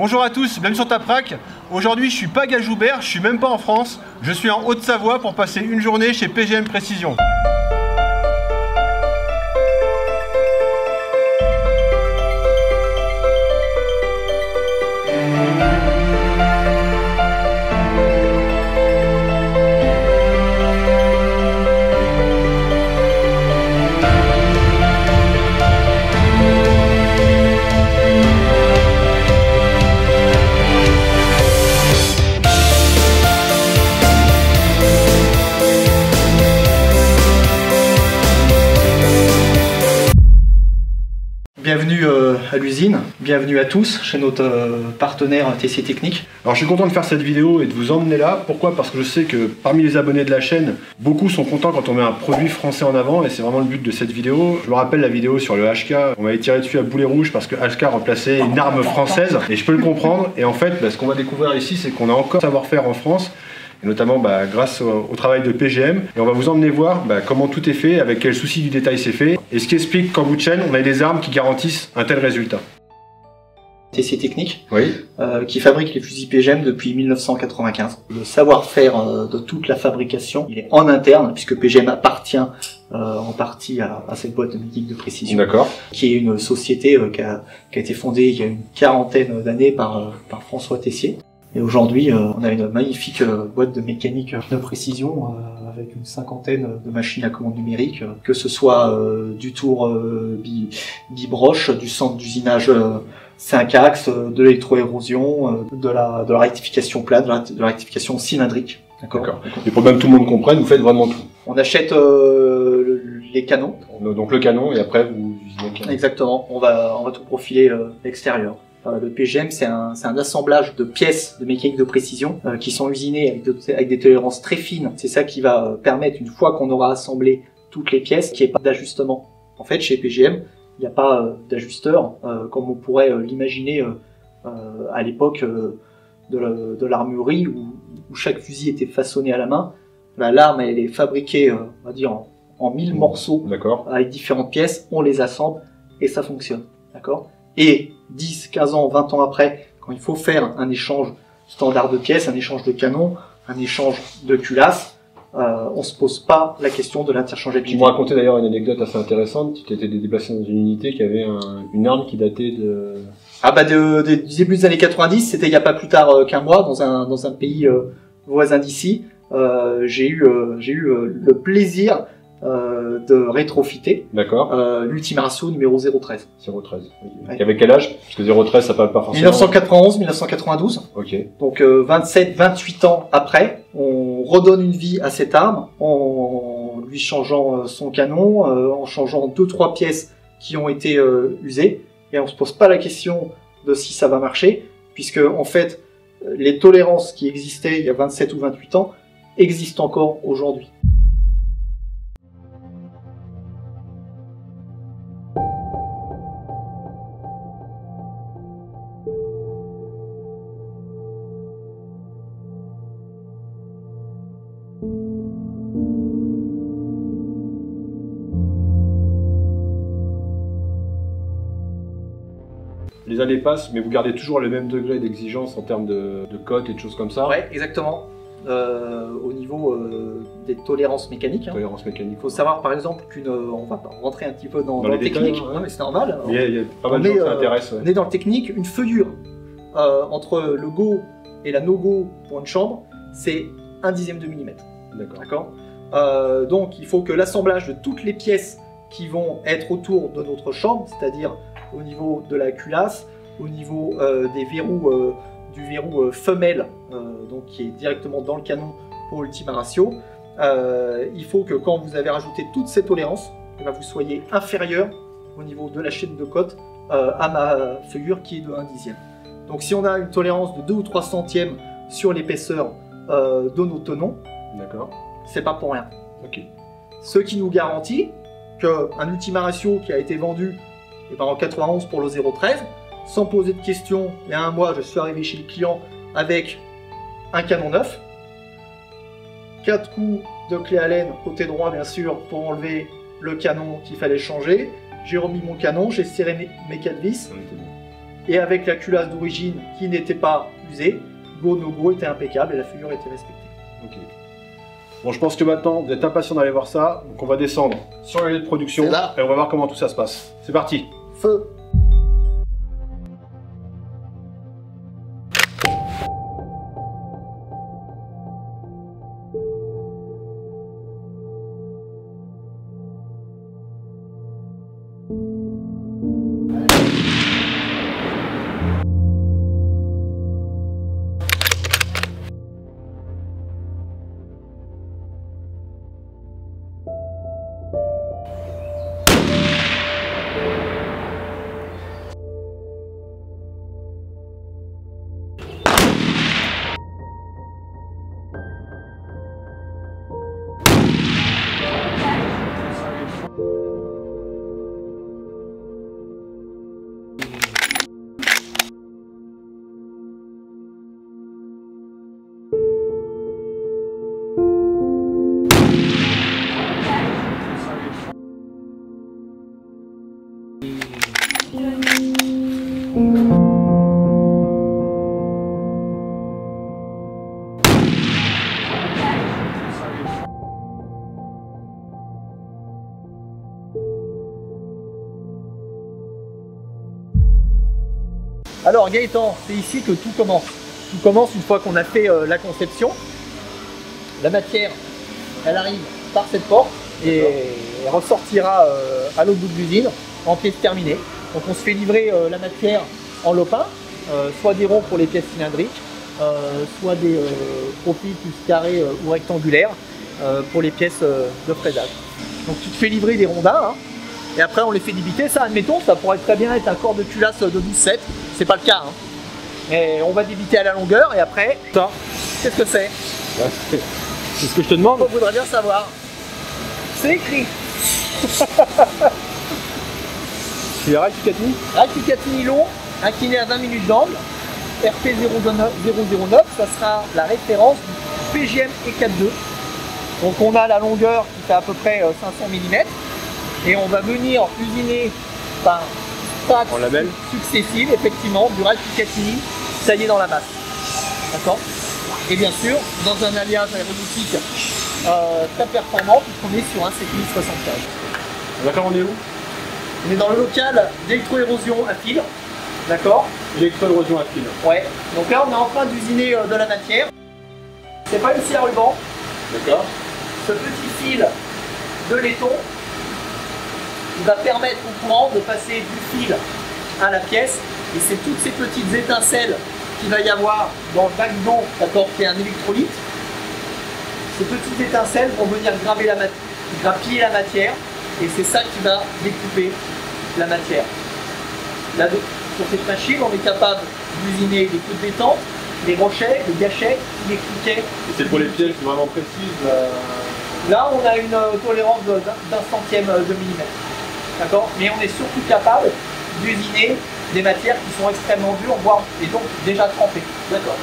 Bonjour à tous, bienvenue sur Taprac. Aujourd'hui je suis pas à Joubert, je suis même pas en France, je suis en Haute-Savoie pour passer une journée chez PGM Précision. Bienvenue à l'usine, bienvenue à tous chez notre partenaire TC Technique. Alors je suis content de faire cette vidéo et de vous emmener là. Pourquoi? Parce que je sais que parmi les abonnés de la chaîne, beaucoup sont contents quand on met un produit français en avant et c'est vraiment le but de cette vidéo. Je me rappelle la vidéo sur le HK, on m'avait tiré dessus à boulet rouge parce que HK remplaçait une arme française et je peux le comprendre. Et en fait, ce qu'on va découvrir ici, c'est qu'on a encore savoir-faire en France. Et notamment grâce au travail de PGM. Et on va vous emmener voir comment tout est fait, avec quel souci du détail c'est fait. Et ce qui explique qu'en bout de chaîne, on a des armes qui garantissent un tel résultat. TC Technique, oui. Qui fabrique les fusils PGM depuis 1995. Le savoir-faire de toute la fabrication, il est en interne, puisque PGM appartient en partie à cette boîte de mécanique de précision. D'accord. Qui est une société qui a été fondée il y a une quarantaine d'années par François Tessier. Et aujourd'hui, on a une magnifique boîte de mécanique de précision avec une cinquantaine de machines à commande numérique, que ce soit du tour bibroche, du centre d'usinage 5 axes, de l'électroérosion, de la rectification plate, de la rectification cylindrique. D'accord. Et pour bien que tout le monde comprenne, vous faites vraiment tout. On achète les canons. Donc le canon et après vous usinez le canon. Exactement. On va tout profiler l'extérieur. Le PGM, c'est un assemblage de pièces de mécanique de précision qui sont usinées avec des tolérances très fines. C'est ça qui va permettre, une fois qu'on aura assemblé toutes les pièces, qu'il n'y ait pas d'ajustement. En fait, chez PGM, il n'y a pas d'ajusteur comme on pourrait l'imaginer à l'époque de l'armurerie où chaque fusil était façonné à la main. L'arme, elle est fabriquée, on va dire, en 1000 morceaux avec différentes pièces. On les assemble et ça fonctionne. D'accord ? Et 10, 15 ans, 20 ans après, quand il faut faire un échange standard de pièces, un échange de canons, un échange de culasses, on se pose pas la question de l'interchangeabilité. Tu me racontais d'ailleurs une anecdote assez intéressante. Tu t'étais déplacé dans une unité qui avait une arme qui datait de... du début des années 90, c'était il n'y a pas plus tard qu'un mois, dans un pays voisin d'ici. J'ai eu le plaisir de rétrofiter l'Ultima Ratio numéro 013. 013. Ouais. Avec quel âge? Parce que 013 ça parle pas forcément. 1991, 1992. Ok. Donc 27, 28 ans après, on redonne une vie à cette arme en lui changeant son canon, en changeant 2-3 pièces qui ont été usées, et on se pose pas la question de si ça va marcher, puisque en fait les tolérances qui existaient il y a 27 ou 28 ans existent encore aujourd'hui. Les années passent, mais vous gardez toujours le même degré d'exigence en termes de cote et de choses comme ça. Ouais, exactement. Au niveau des tolérances mécaniques. Tolérances mécaniques. Il faut savoir par exemple on va rentrer un petit peu dans le technique. Détails, ouais. Non mais c'est normal. Il y a pas mal de gens qui s'intéressent. Ouais. On est dans le technique. Une feuillure entre le go et la no-go pour une chambre, c'est 1/10 de millimètre. D'accord. Donc il faut que l'assemblage de toutes les pièces qui vont être autour de notre chambre, c'est-à-dire au niveau de la culasse, au niveau des verrous, du verrou femelle, donc qui est directement dans le canon pour Ultima Ratio. Il faut que quand vous avez rajouté toutes ces tolérances, vous soyez inférieur au niveau de la chaîne de cote à ma feuillure qui est de 1/10. Donc si on a une tolérance de 2 ou 3 centièmes sur l'épaisseur de nos tenons, c'est pas pour rien. Ce qui nous garantit qu'un Ultima Ratio qui a été vendu en 91 pour le 013, sans poser de questions, il y a un mois, je suis arrivé chez le client avec un canon neuf, 4 coups de clé à laine, côté droit bien sûr, pour enlever le canon qu'il fallait changer. J'ai remis mon canon, j'ai serré mes 4 vis. et avec la culasse d'origine qui n'était pas usée, go no go était impeccable et la figure était respectée. Ok. Bon, je pense que maintenant vous êtes impatient d'aller voir ça, donc on va descendre sur les lieux de production et on va voir comment tout ça se passe. C'est parti. Feu. Alors Gaëtan, c'est ici que tout commence. Tout commence une fois qu'on a fait la conception. La matière, elle arrive par cette porte et elle ressortira à l'autre bout de l'usine en pièces terminées. Donc on se fait livrer la matière en lopin, soit des ronds pour les pièces cylindriques, soit des profils plus carrés ou rectangulaires pour les pièces de fraisage. Donc tu te fais livrer des rondins, hein, et après on les fait débiter. Ça, admettons, ça pourrait très bien être un corps de culasse de 12-7, c'est pas le cas. Hein. Et on va débiter à la longueur et après, ça, qu'est-ce que c'est? C'est ce que je te demande. On voudrait bien savoir. C'est écrit. C'est rail Picatinny. Rail Picatinny long, incliné à 20 minutes d'angle, RP 009, ça sera la référence du PGM E42. Donc on a la longueur qui fait à peu près 500 mm et on va venir usiner par strates successives, effectivement, du rail Picatinny taillé dans la masse. D'accord? Et bien sûr, dans un alliage aéronautique très performant, puisqu'on est sur un C1075. D'accord, on est où? On est dans le local d'électroérosion à fil. D'accord? L'électroérosion à fil. Ouais. Donc là, on est en train d'usiner de la matière. C'est pas une scie à ruban. D'accord. Ce petit fil de laiton, il va permettre au courant de passer du fil à la pièce. Et c'est toutes ces petites étincelles qu'il va y avoir dans le bac d'eau, d'accord, qui est un électrolyte. Ces petites étincelles vont venir grappiller la matière et c'est ça qui va découper la matière. Là, sur cette machine, on est capable d'usiner des coups de détente, des rochets, des gâchettes, des cliquets. Et c'est pour les pièces vraiment précises. Là, on a une tolérance d'un centième de millimètre. D'accord? Mais on est surtout capable d'usiner des matières qui sont extrêmement dures, voire et donc déjà trempées. D'accord.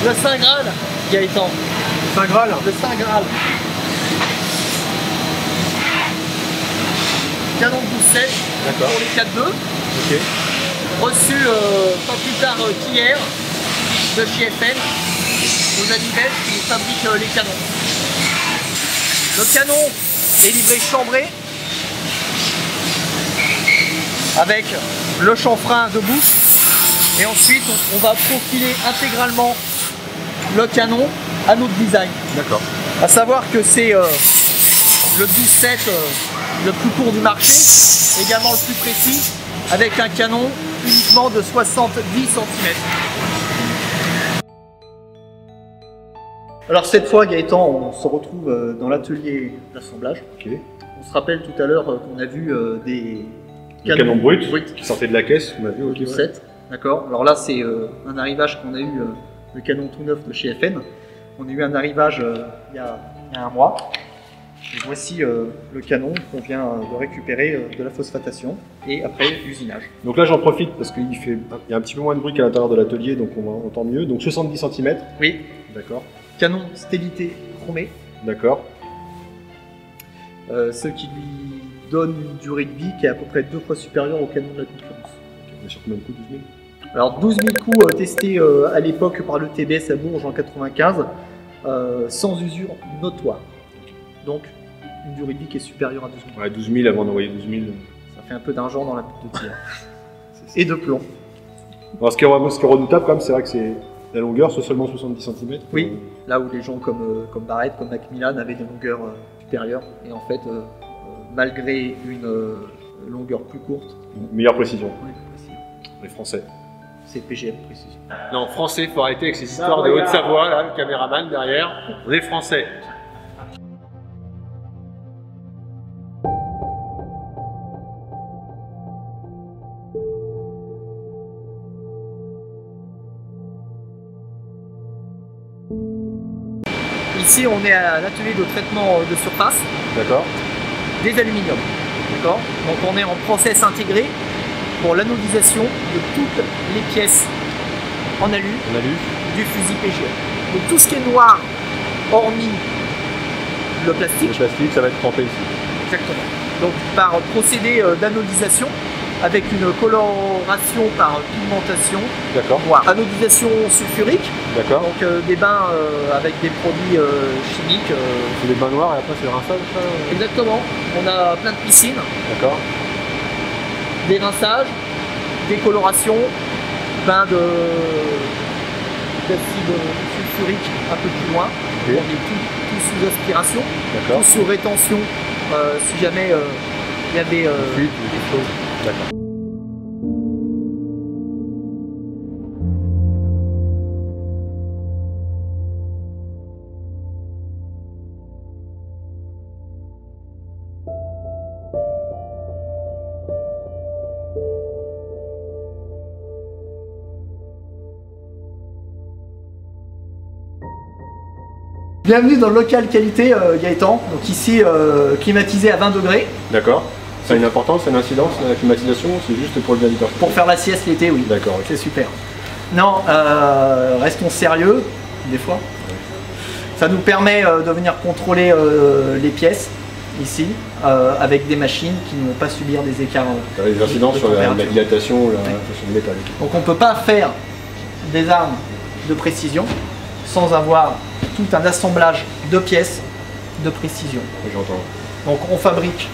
Le Saint Graal, Gaëtan. Saint Graal. Le Saint Graal. Canon de 12-7 pour les 4.2. Ok. Reçu pas plus tard qu'hier de chez FN, aux Adibel qui fabriquent les canons. Le canon est livré chambré avec le chanfrein de bouche et ensuite on va profiler intégralement le canon à notre design. D'accord. À savoir que c'est le 12-7 le plus court du marché, également le plus précis avec un canon uniquement de 70 cm. Alors cette fois Gaëtan, on se retrouve dans l'atelier d'assemblage. Okay. On se rappelle tout à l'heure qu'on a vu des canons bruts qui sortaient de la caisse, on a vu au 7. D'accord. Alors là c'est un arrivage qu'on a eu, le canon tout neuf de chez FN. On a eu un arrivage il y a un mois. Et voici le canon qu'on vient de récupérer de la phosphatation et après l'usinage. Donc là j'en profite parce qu'il y a un petit peu moins de bruit qu'à l'intérieur de l'atelier, donc on entend mieux. Donc 70 cm. Oui. D'accord. Canon stélité chromé. D'accord. Ce qui lui donne une durée de vie qui est à peu près 2 fois supérieure au canon de la concurrence. On a sur combien de coups, 12 000 ? Alors 12 000 coups testés à l'époque par le TBS à Bourges en 95, sans usure notoire. Donc une durée de vie qui est supérieure à 12 000. Ouais, 12 000 avant d'envoyer 12 000. Ça fait un peu d'argent dans la boucle de tir. Et de plomb. Alors, ce qui est redoutable quand même, c'est vrai que c'est la longueur, c'est seulement 70 cm. Oui, là où les gens comme Barrett, comme Macmillan avaient des longueurs supérieures. Et en fait, malgré une longueur plus courte... Une meilleure précision. Oui, précision. Les Français. C'est PGM précision. Non, français, faut arrêter avec ces histoires de Haute-Savoie, là, le caméraman derrière. On est français. Ici, on est à l'atelier de traitement de surface. D'accord. Des aluminiums. D'accord. Donc on est en process intégré pour l'anodisation de toutes les pièces en alu du fusil PGM. Donc tout ce qui est noir, hormis le plastique. Le plastique, ça va être trempé ici. Exactement. Donc par procédé d'anodisation, avec une coloration par pigmentation. D'accord. Noire. Anodisation sulfurique. D'accord. Donc des bains avec des produits chimiques. C'est des bains noirs et après c'est le rinçage, ça? Exactement. On a plein de piscines. D'accord. Des rinçages, des colorations, bains d'acide sulfurique un peu plus loin. Okay. On est tout sous aspiration, tout sous rétention si jamais il y avait des choses. D'accord. Bienvenue dans le local qualité Gaëtan, donc ici climatisé à 20 degrés. D'accord. Ça a une importance, une incidence, la climatisation, c'est juste pour le bien du corps. Pour faire la sieste l'été, oui. D'accord, okay. C'est super. Non, restons sérieux, des fois. Ça nous permet de venir contrôler les pièces, ici, avec des machines qui ne vont pas subir des écarts. Les incidences sur la dilatation, sur le métal. Donc on ne peut pas faire des armes de précision sans avoir tout un assemblage de pièces de précision. J'entends. Donc on fabrique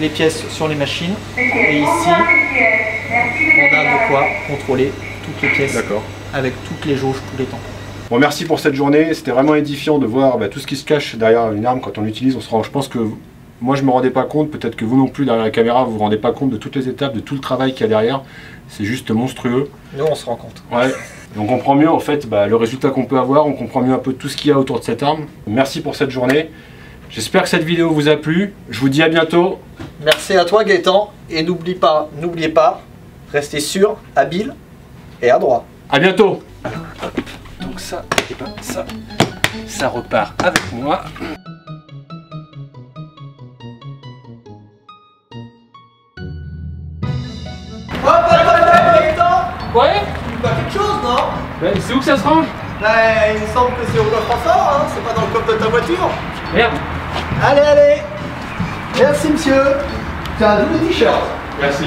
les pièces sur les machines et ici on a de quoi contrôler toutes les pièces avec toutes les jauges, tous les temps. Bon, merci pour cette journée, c'était vraiment édifiant de voir tout ce qui se cache derrière une arme quand on l'utilise. Je pense que moi je ne me rendais pas compte, peut-être que vous non plus derrière la caméra, vous ne vous rendez pas compte de toutes les étapes, de tout le travail qu'il y a derrière. C'est juste monstrueux. Nous on se rend compte. Ouais. Donc on comprend mieux en fait le résultat qu'on peut avoir, on comprend mieux un peu tout ce qu'il y a autour de cette arme. Merci pour cette journée. J'espère que cette vidéo vous a plu. Je vous dis à bientôt. Merci à toi Gaëtan et n'oubliez pas, restez sûr, habile et adroit. À bientôt. Donc ça, et ben ça repart avec moi. Ouais. Il pas quelque chose, non? C'est où que ça se range? Il me semble que c'est au coffre-fort, hein, c'est pas dans le coffre de ta voiture. Merde. Allez. Merci monsieur. Tu as un double t-shirt. Merci.